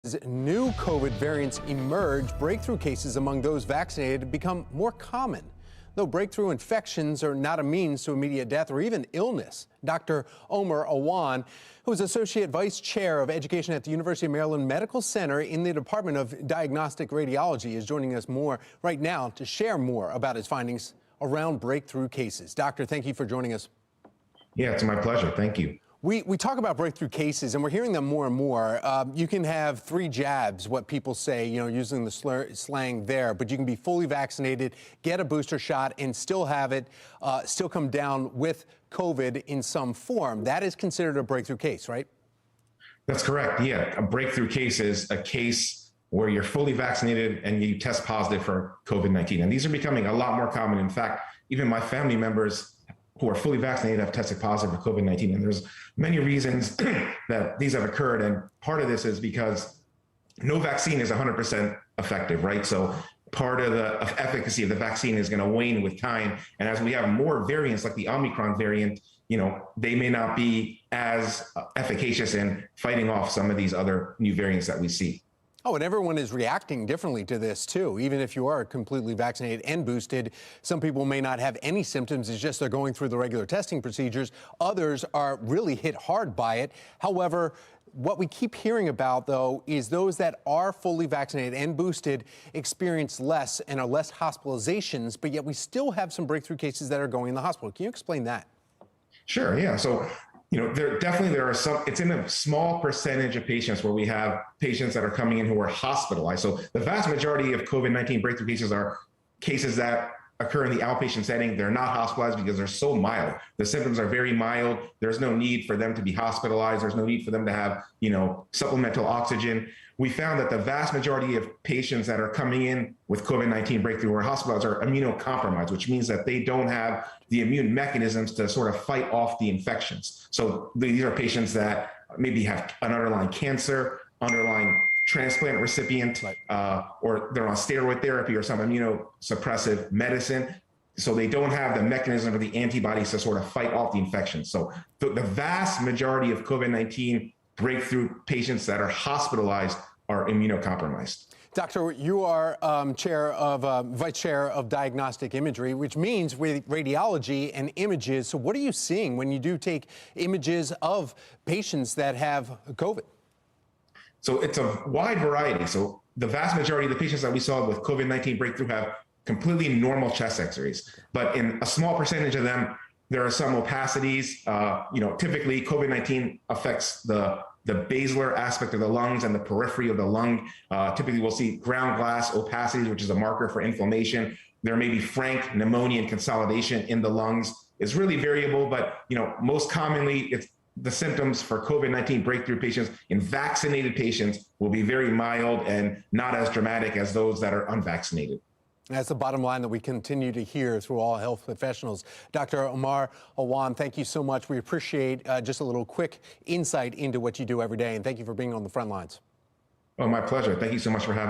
As new COVID variants emerge, breakthrough cases among those vaccinated become more common. Though breakthrough infections are not a means to immediate death or even illness. Dr. Omer Awan, who is Associate Vice Chair of Education at the University of Maryland Medical Center in the Department of Diagnostic Radiology, is joining us more right now to share more about his findings around breakthrough cases. Doctor, thank you for joining us. Yeah, it's my pleasure. Thank you. We talk about breakthrough cases, and we're hearing them more and more. You can have 3 jabs, what people say, using the slang there, but you can be fully vaccinated, get a booster shot, and still have it, still come down with COVID in some form. That is considered a breakthrough case, right? That's correct. Yeah, a breakthrough case is a case where you're fully vaccinated and you test positive for COVID-19. And these are becoming a lot more common. In fact, even my family members who are fully vaccinated have tested positive for COVID-19. And there's many reasons that these have occurred. And part of this is because no vaccine is 100% effective, right? So part of the efficacy of the vaccine is going to wane with time. And as we have more variants like the Omicron variant, they may not be as efficacious in fighting off some of these other new variants that we see. Oh, and everyone is reacting differently to this, too. Even if you are completely vaccinated and boosted, some people may not have any symptoms. It's just they're going through the regular testing procedures. Others are really hit hard by it. However, what we keep hearing about, though, is those that are fully vaccinated and boosted experience less and are less hospitalizations, but yet we still have some breakthrough cases that are going in the hospital. Can you explain that? Sure, yeah. So there are some, it's in a small percentage of patients where we have patients that are coming in who are hospitalized. So the vast majority of COVID-19 breakthrough cases are cases that occur in the outpatient setting. They're not hospitalized because they're so mild. The symptoms are very mild. There's no need for them to be hospitalized. There's no need for them to have, supplemental oxygen. We found that the vast majority of patients that are coming in with COVID-19 breakthrough or hospitalized are immunocompromised, which means that they don't have the immune mechanisms to sort of fight off the infections. So these are patients that maybe have an underlying cancer, underlying transplant recipient, or they're on steroid therapy or some immunosuppressive medicine. So they don't have the mechanism or the antibodies to sort of fight off the infection. So the vast majority of COVID-19 breakthrough patients that are hospitalized are immunocompromised. Doctor, you are Vice Chair of Diagnostic Imagery, which means with radiology and images. So what are you seeing when you do take images of patients that have COVID? So it's a wide variety. So the vast majority of the patients that we saw with COVID-19 breakthrough have completely normal chest x-rays. But in a small percentage of them, there are some opacities. Typically COVID-19 affects the basilar aspect of the lungs and the periphery of the lung. Typically we'll see ground glass opacities, which is a marker for inflammation. There may be frank pneumonia and consolidation in the lungs. It's really variable, but most commonly it's the symptoms for COVID-19 breakthrough patients in vaccinated patients will be very mild and not as dramatic as those that are unvaccinated. That's the bottom line that we continue to hear through all health professionals. Dr. Omer Awan, thank you so much. We appreciate just a little quick insight into what you do every day, and thank you for being on the front lines. Oh, my pleasure. Thank you so much for having me.